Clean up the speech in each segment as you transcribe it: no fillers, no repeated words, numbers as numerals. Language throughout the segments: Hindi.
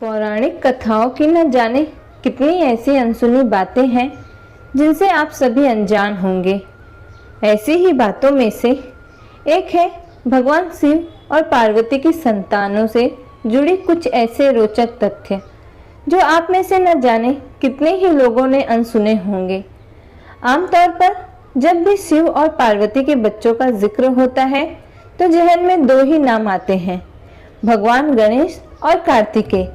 पौराणिक कथाओं की न जाने कितनी ऐसी अनसुनी बातें हैं जिनसे आप सभी अनजान होंगे। ऐसी ही बातों में से एक है भगवान शिव और पार्वती की संतानों से जुड़ी कुछ ऐसे रोचक तथ्य जो आप में से न जाने कितने ही लोगों ने अनसुने होंगे। आमतौर पर जब भी शिव और पार्वती के बच्चों का जिक्र होता है तो जहन में दो ही नाम आते हैं, भगवान गणेश और कार्तिकेय।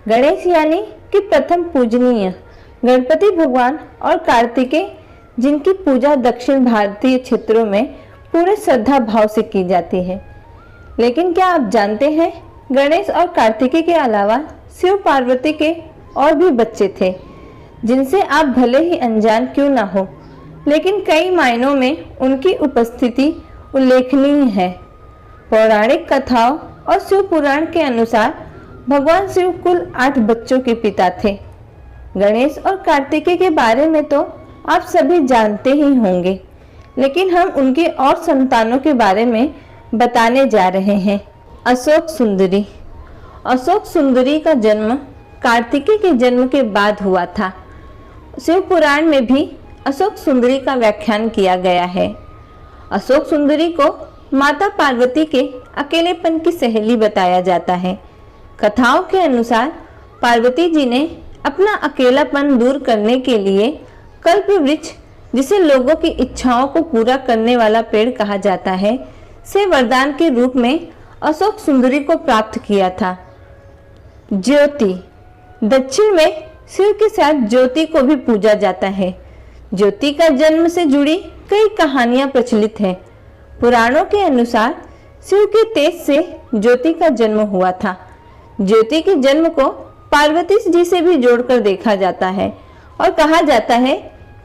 गणेश यानी कि प्रथम पूजनीय गणपति भगवान और कार्तिकेय जिनकी पूजा दक्षिण भारतीय क्षेत्रों में पूरे श्रद्धा भाव से की जाती है। लेकिन क्या आप जानते हैं, गणेश और कार्तिकेय के अलावा शिव पार्वती के और भी बच्चे थे जिनसे आप भले ही अनजान क्यों ना हो, लेकिन कई मायनों में उनकी उपस्थिति उल्लेखनीय है। पौराणिक कथाओं और शिव पुराण के अनुसार भगवान शिव कुल 8 बच्चों के पिता थे। गणेश और कार्तिकेय के बारे में तो आप सभी जानते ही होंगे, लेकिन हम उनके और संतानों के बारे में बताने जा रहे हैं। अशोक सुंदरी। अशोक सुंदरी का जन्म कार्तिकेय के जन्म के बाद हुआ था। शिव पुराण में भी अशोक सुंदरी का व्याख्यान किया गया है। अशोक सुंदरी को माता पार्वती के अकेलेपन की सहेली बताया जाता है। कथाओं के अनुसार पार्वती जी ने अपना अकेलापन दूर करने के लिए कल्प वृक्ष, जिसे लोगों की इच्छाओं को पूरा करने वाला पेड़ कहा जाता है, से वरदान के रूप में अशोक सुंदरी को प्राप्त किया था। ज्योति। दक्षिण में शिव के साथ ज्योति को भी पूजा जाता है। ज्योति का जन्म से जुड़ी कई कहानियां प्रचलित हैं। पुराणों के अनुसार शिव के तेज से ज्योति का जन्म हुआ था। ज्योति के जन्म को पार्वती जी से भी जोड़कर देखा जाता है और कहा जाता है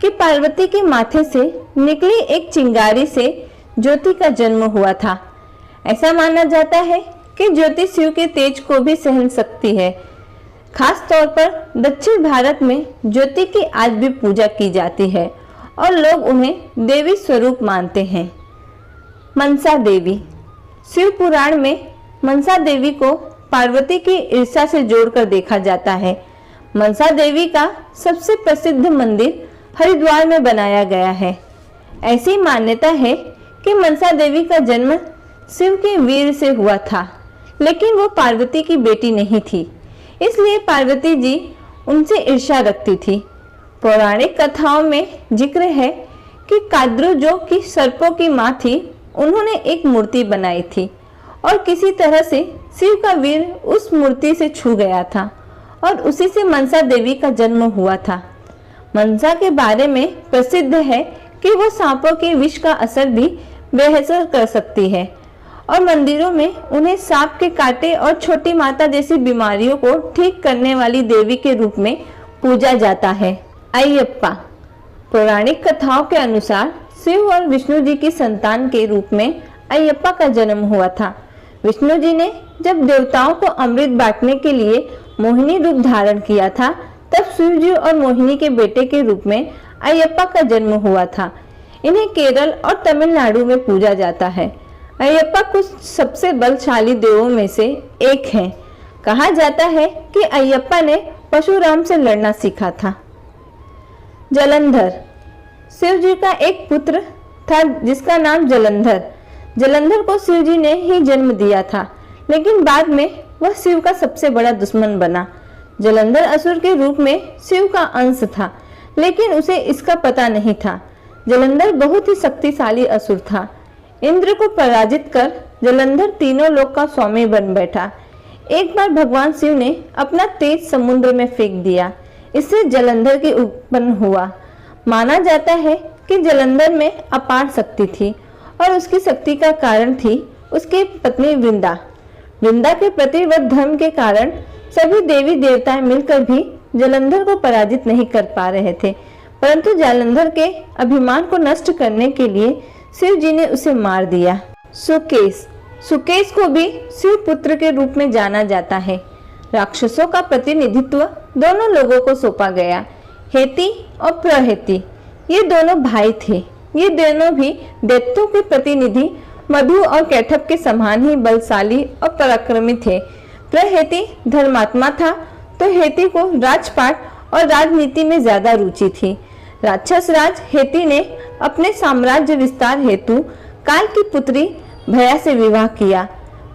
कि पार्वती के माथे से निकली एक चिंगारी से ज्योति का जन्म हुआ था। ऐसा माना जाता है कि ज्योति शिव के तेज को भी सहन सकती है। खास तौर पर दक्षिण भारत में ज्योति की आज भी पूजा की जाती है और लोग उन्हें देवी स्वरूप मानते हैं। मनसा देवी। शिव पुराण में मनसा देवी को पार्वती की ईर्ष्या से जोड़कर देखा जाता है। मनसा देवी का सबसे प्रसिद्ध मंदिर हरिद्वार में बनाया गया है। ऐसी मान्यता है कि मनसा देवी का जन्म शिव के वीर से हुआ था, लेकिन वो पार्वती की बेटी नहीं थी, इसलिए पार्वती जी उनसे ईर्ष्या रखती थी। पौराणिक कथाओं में जिक्र है कि काद्रू, जो कि सर्पों की माँ थी, उन्होंने एक मूर्ति बनाई थी और किसी तरह से शिव का वीर उस मूर्ति से छू गया था और उसी से मनसा देवी का जन्म हुआ था। मनसा के बारे में प्रसिद्ध है कि वो सांपों के विष का असर भी बेअसर कर सकती है और मंदिरों में उन्हें सांप के कांटे और छोटी माता जैसी बीमारियों को ठीक करने वाली देवी के रूप में पूजा जाता है। अयप्पा। पौराणिक कथाओं के अनुसार शिव और विष्णु जी की संतान के रूप में अयप्पा का जन्म हुआ था। विष्णु जी ने जब देवताओं को अमृत बांटने के लिए मोहिनी रूप धारण किया था, तब शिव जी और मोहिनी के बेटे के रूप में अयप्पा का जन्म हुआ था। इन्हें केरल और तमिलनाडु में पूजा जाता है। अयप्पा कुछ सबसे बलशाली देवों में से एक हैं। कहा जाता है कि अयप्पा ने परशुराम से लड़ना सीखा था। जलंधर। शिव जी का एक पुत्र था जिसका नाम जलंधर। जलंधर को शिव जी ने ही जन्म दिया था, लेकिन बाद में वह शिव का सबसे बड़ा दुश्मन बना। जलंधर असुर के रूप में शिव का अंश था, लेकिन उसे इसका पता नहीं था। जलंधर बहुत ही शक्तिशाली असुर था। इंद्र को पराजित कर जलंधर तीनों लोक का स्वामी बन बैठा। एक बार भगवान शिव ने अपना तेज समुद्र में फेंक दिया। इससे जलंधर की उत्पन्न हुआ। माना जाता है कि जलंधर में अपार शक्ति थी और उसकी शक्ति का कारण थी उसकी पत्नी वृंदा। वृंदा के प्रतिव्रत धर्म के कारण सभी देवी देवता मिलकर भी जलंधर को पराजित नहीं कर पा रहे थे, परंतु जलंधर के अभिमान को नष्ट करने के लिए शिव जी ने उसे मार दिया। सुकेश। सुकेश को भी शिव पुत्र के रूप में जाना जाता है। राक्षसों का प्रतिनिधित्व दोनों लोगों को सौंपा गया, हेती और प्रहेती। ये दोनों भाई थे। ये दोनों भी दैत्यों के प्रतिनिधि मधु और कैटभ के समान ही बलशाली और पराक्रमी थे। प्रहेति धर्मात्मा था तो हेति को राजपाट और राजनीति में ज्यादा रुचि थी। राक्षस राज हेति ने अपने साम्राज्य विस्तार हेतु काल की पुत्री भया से विवाह किया।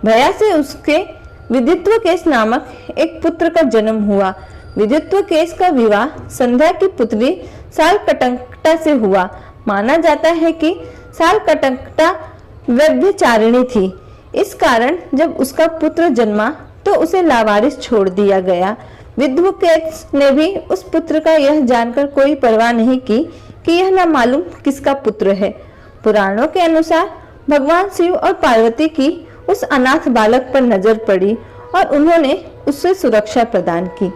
भया से उसके विदित्व केश नामक एक पुत्र का जन्म हुआ। विदित्व केश का विवाह संध्या की पुत्री सालकटंकटा से हुआ। माना जाता है कि सालकटंकटा व्यभिचारिणी थी। इस कारण जब उसका पुत्र जन्मा तो उसे लावारिस छोड़ दिया गया। विदित्वकेश ने भी उस पुत्र का यह जानकर कोई परवाह नहीं की कि यह न मालूम किसका पुत्र है। पुराणों के अनुसार भगवान शिव और पार्वती की उस अनाथ बालक पर नजर पड़ी और उन्होंने उससे सुरक्षा प्रदान की।